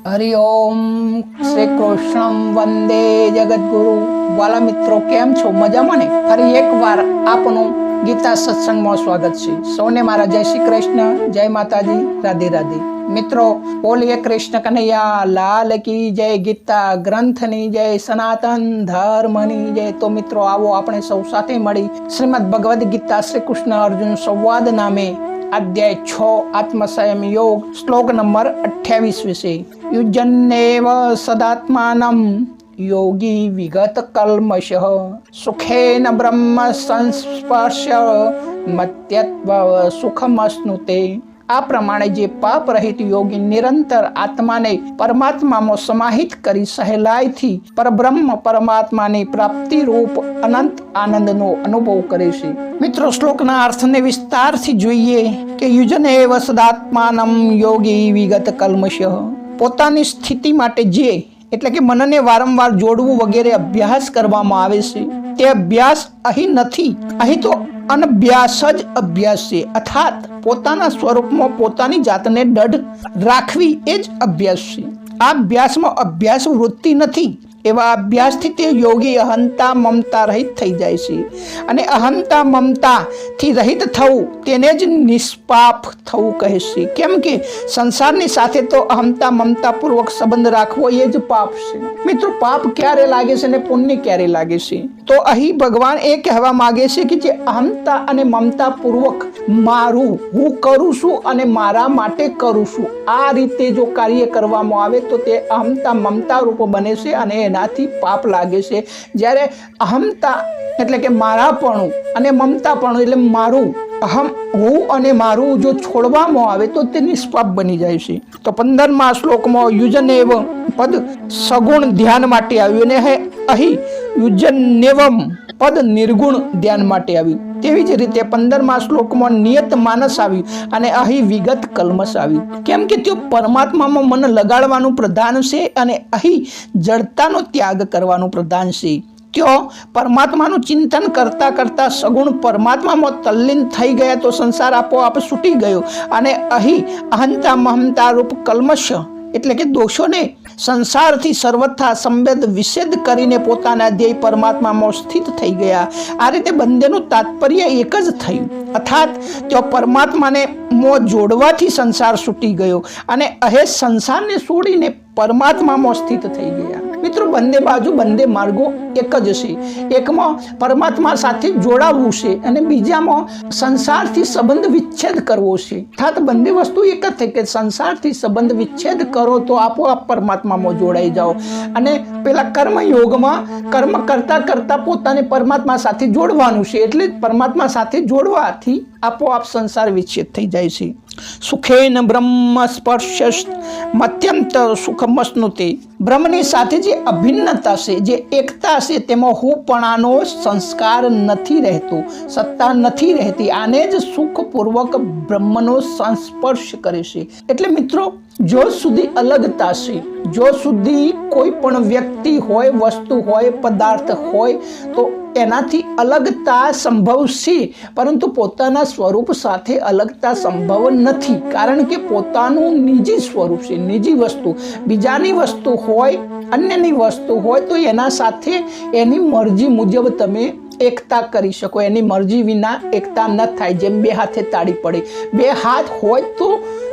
हरि ओम श्री कृष्ण वंदे जगद्गुरु। वाला मित्रों केम छो? मजामां ने? फरी एक बार आपनु गीता सत्संग में स्वागत है। सौने मारा जय श्री कृष्ण, जय माताजी, राधे राधे। मित्रों बोलिए कृष्ण कन्हैया लाल की जय, गीता ग्रंथनी जय, सनातन धर्मनी जय। तो मित्रों आवो आपणे सौ साथे मळी श्रीमद् भगवद गीता श्री कृष्ण अर्जुन संवाद नामे अध्याय 6 आत्मसंयम योग श्लोक नंबर 28 विषय। युजन्नेव सदात्मानं योगी विगत कल्मषः सुखेन ब्रह्म संस्पर्श मत्यत्व सुखमश्नुते। आ प्रमाणे जे पाप रहित योगी निरंतर आत्माने परमात्माમાં સમાહિત કરી સહેલાઈથી પરબ્રહ્મ પરમાત્માની પ્રાપ્તિ રૂપ અનંત આનંદનો અનુભવ કરે છે। મિત્રો શ્લોકના અર્થને વિસ્તારથી જોઈએ કે યુજનેવ સદાત્માનમ યોગી વિગત કલ્મષઃ। પોતાની સ્થિતિ માટે જે એટલે કે મનને વારંવાર જોડવું વગેરે અભ્યાસ કરવામાં આવે છે તે અભ્યાસ અહીં નથી। અહીં તો અનભ્યાસ જ અભ્યાસ છે, અર્થાત પોતાના સ્વરૂપમાં પોતાની જાતને દઢ રાખવી એ જ અભ્યાસ છે। આ અભ્યાસમાં અભ્યાસ વૃત્તિ નથી। એવા અભ્યાસથી તે યોગી અહંતા મમતા રહિત થઈ જાય છે અને અહંતા મમતાથી રહિત થવું તેને જ નિષ્પાપ થવું કહે છે। કેમ કે સંસારની સાથે તો અહંતા મમતા પૂર્વક સંબંધ રાખવો એ જ પાપ છે। મિત્રો પાપ ક્યારે લાગે છે અને પુણ્ય ક્યારે લાગે છે? તો અહીં ભગવાન એ કહેવા માંગે છે કે જે અહંતા અને મમતા પૂર્વક મારું, હું કરું છું અને મારા માટે કરું છું, આ રીતે જો કાર્ય કરવામાં આવે તો તે અહંતા મમતા રૂપ બને છે અને એનાથી પાપ લાગે છે। જ્યારે અહંતા એટલે કે મારાપણું અને મમતાપણું એટલે મારું, અહમ હું અને મારું જો છોડવામાં આવે તો તે નિષ્પાપ બની જાય છે। તો 15મા શ્લોકમાં યુજનેવ પદ સગુણ ધ્યાન માટે આવ્યું અને અહીં યુજનેવમ પદ નિર્ગુણ ધ્યાન માટે આવ્યું। તેવી જ રીતે 15મા શ્લોકમાં નિયત માનસ આવ્યું અને અહીં વિગત કલ્મશ આવ્યું। કેમ કે તે પરમાત્મામાં મન લગાડવાનું પ્રધાન છે અને અહીં જડતાનો ત્યાગ કરવાનું પ્રધાન છે। त्यो परमात्माનું ચિંતન કરતા કરતા સગુણ પરમાત્મામાં તલ્લીન થઈ ગયા તો સંસાર આપોઆપ છૂટી ગયો અને અહીં અહંતા મહંતા રૂપ કલ્મશ એટલે કે દોષોને સંસારથી સર્વથા સંવેદ વિષેદ કરીને પોતાના ધ્યેય પરમાત્મામાં સ્થિત થઈ ગયા। આ રીતે બંનેનું તાત્પર્ય એક જ થયું, અર્થાત તેઓ પરમાત્માને મોં જોડવાથી સંસાર છૂટી ગયો અને અહે સંસારને છોડીને પરમાત્મામાં સ્થિત થઈ ગયા। મિત્રો બંને બાજુ બંને માર્ગો એક જ છે। એકમાં પરમાત્મા સાથે જોડાવવું છે અને બીજામાં સંસારથી સંબંધ વિચ્છેદ કરવો છે। અર્થાત બંને વસ્તુ એક જ થઈ કે સંસારથી સંબંધ વિચ્છેદ કરો તો આપોઆપ પરમાત્મામાં જોડાઈ જાઓ અને પેલા કર્મ યોગમાં કર્મ કરતા કરતા પોતાને પરમાત્મા સાથે જોડવાનું છે, એટલે પરમાત્મા સાથે જોડવાથી આપોઆપ સંસાર વિચ્છેદ થઈ જાય છે। સુખેન બ્રહ્મ સ્પર્શ મત્યંત સુખમશ્નુતે। બ્રહ્મની સાથે જે અભિન્નતા છે, જે એકતા છે, તેમાં હુંપણાનો સંસ્કાર નથી રહેતો, સત્તા નથી રહેતી। આને જ સુખપૂર્વક બ્રહ્મનો સંસ્પર્શ કરે છે। એટલે મિત્રો જો સુધી અલગતા છે, જો સુધી કોઈ પણ વ્યક્તિ હોય, વસ્તુ હોય, પદાર્થ હોય તો એનાથી અલગતા સંભવ છે, પરંતુ પોતાના સ્વરૂપ સાથે અલગતા સંભવ નથી। કારણ કે પોતાનું નિજી સ્વરૂપ છે, નિજી વસ્તુ। બીજાની વસ્તુ હોય, અન્યની વસ્તુ હોય તો એના સાથે એની મરજી મુજબ તમે એકતા કરી શકો, એની મરજી વિના એકતા ન થાય। જેમ બે હાથે તાળી પડે, બે હાથ હોય તો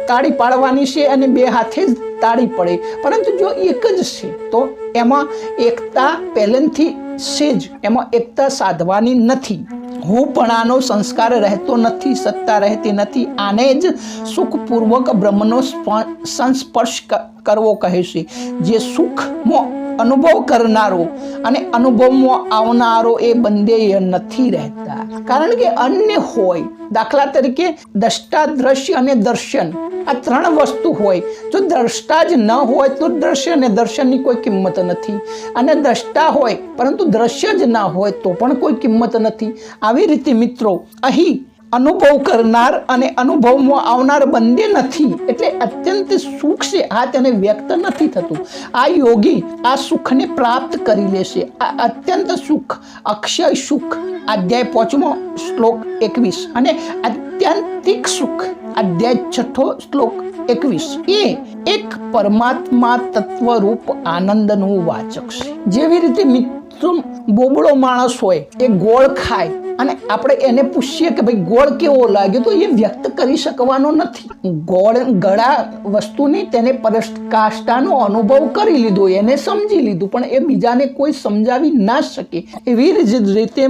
તાળી પાડવાની છે અને બે હાથે જ તાળી પડે, પરંતુ જો એક જ છે તો એમાં એકતા પહેલેથી છે જ, એમાં એકતા સાધવાની નથી। હુંપણાનો સંસ્કાર રહેતો નથી, સત્તા રહેતી નથી। આને જ સુખપૂર્વક બ્રહ્મનો સંસ્પર્શ કરવો કહે છે। જે સુખમાં અનુભવ કરનારો અને અનુભવમાં આવનારો એ બંને નથી રહેતા, કારણ કે અન્ય હોય। દાખલા તરીકે દ્રષ્ટા, દ્રશ્ય અને દર્શન, આ ત્રણ વસ્તુ હોય। જો દ્રષ્ટા જ ન હોય તો દ્રશ્ય અને દર્શનની કોઈ કિંમત નથી, અને દ્રષ્ટા હોય પરંતુ દ્રશ્ય જ ના હોય તો પણ કોઈ કિંમત નથી। આવી રીતે મિત્રો અહીં અનુભવ કરનાર અને અનુભવમાં આવનાર બંને નથી, એટલે અત્યંત સુખ છે આ તેને વ્યક્ત નથી થતું. આ યોગી આ સુખને પ્રાપ્ત કરી લેશે. આ અત્યંત સુખ, અક્ષય સુખ, અધ્યાય 5 શ્લોક 21 અને આત્યંતિક સુખ અધ્યાય 6 શ્લોક 21 એ એક પરમાત્મા તત્વરૂપ આનંદનું વાચક છે. જેવી રીતે મિત્રો બોબડો માણસ હોય, એ ગોળ ખાય અને આપણે એને પૂછીએ કે ભાઈ ગોળ કેવો લાગ્યો, તો એ વ્યક્ત કરી શકવાનો નથી. ગોળ ગળા વસ્તુની તેને પરાકાષ્ઠાનો અનુભવ કરી લીધો, એને સમજી લીધું, પણ એ બીજાને કોઈ સમજાવી ના શકે. એવી જ રીતે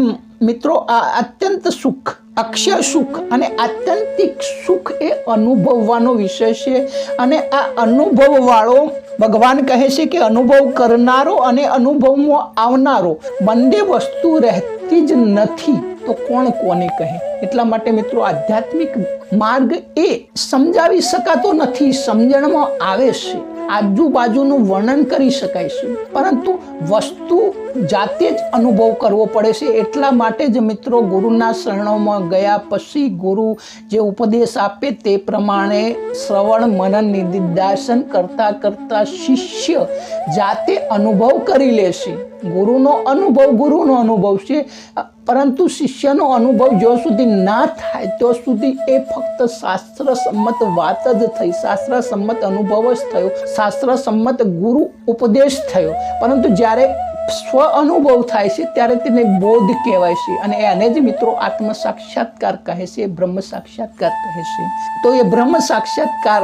મિત્રો આ અત્યંત સુખ, અક્ષય સુખ અને આત્યંતિક સુખ એ અનુભવવાનો વિષય છે. અને આ અનુભવ વાળો ભગવાન કહે છે કે અનુભવ કરનારો અને અનુભવમાં આવનારો બંને વસ્તુ રહેતી જ નથી, તો કોણ કોને કહે. એટલા માટે મિત્રો આધ્યાત્મિક માર્ગ એ સમજાવી શકાતો નથી, સમજણમાં આવે છે, આજુબાજુનું વર્ણન કરી શકાય છે, પરંતુ વસ્તુ જાતે જ અનુભવ કરવો પડે છે. એટલા માટે જ મિત્રો ગુરુના શરણોમાં ગયા પછી ગુરુ જે ઉપદેશ આપે તે પ્રમાણે શ્રવણ મનન નિધિધ્યાસન કરતા કરતા શિષ્ય જાતે અનુભવ કરી લેશે. ગુરુનો અનુભવ છે, પરંતુ શિષ્યનો અનુભવ જ્યાં સુધી ના થાય ત્યાં સુધી એ ફક્ત શાસ્ત્ર સંમત વાત જ થઈ, શાસ્ત્ર સંમત અનુભવ જ થયો, શાસ્ત્ર સંમત ગુરુ ઉપદેશ થયો. પરંતુ જ્યારે સ્વ અનુભવ થાય છે ત્યારે તેને બોધ કહેવાય છે, અને એને જ મિત્રો આત્મ સાક્ષાત્કાર કહે છે, બ્રહ્મ સાક્ષાત્કાર કહે છે. તો એ બ્રહ્મ સાક્ષાત્કાર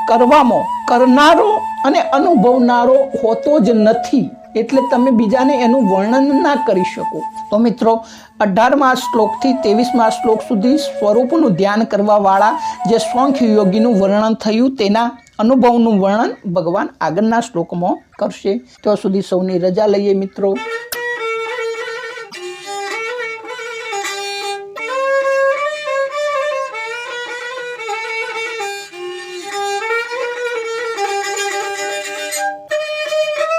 કરવામાં કરનારો અને અનુભવનારો હોતો જ નથી, એટલે તમે બીજાને એનું વર્ણન ના કરી શકો. તો મિત્રો 18મા શ્લોકથી 23મા શ્લોક સુધી સ્વરૂપનું ધ્યાન કરવા વાળા જે સ્વાંખ્ય યોગીનું વર્ણન થયું તેના અનુભવનું વર્ણન ભગવાન આગળના શ્લોકમાં કરશે. ત્યાં સુધી સૌની રજા લઈએ મિત્રો.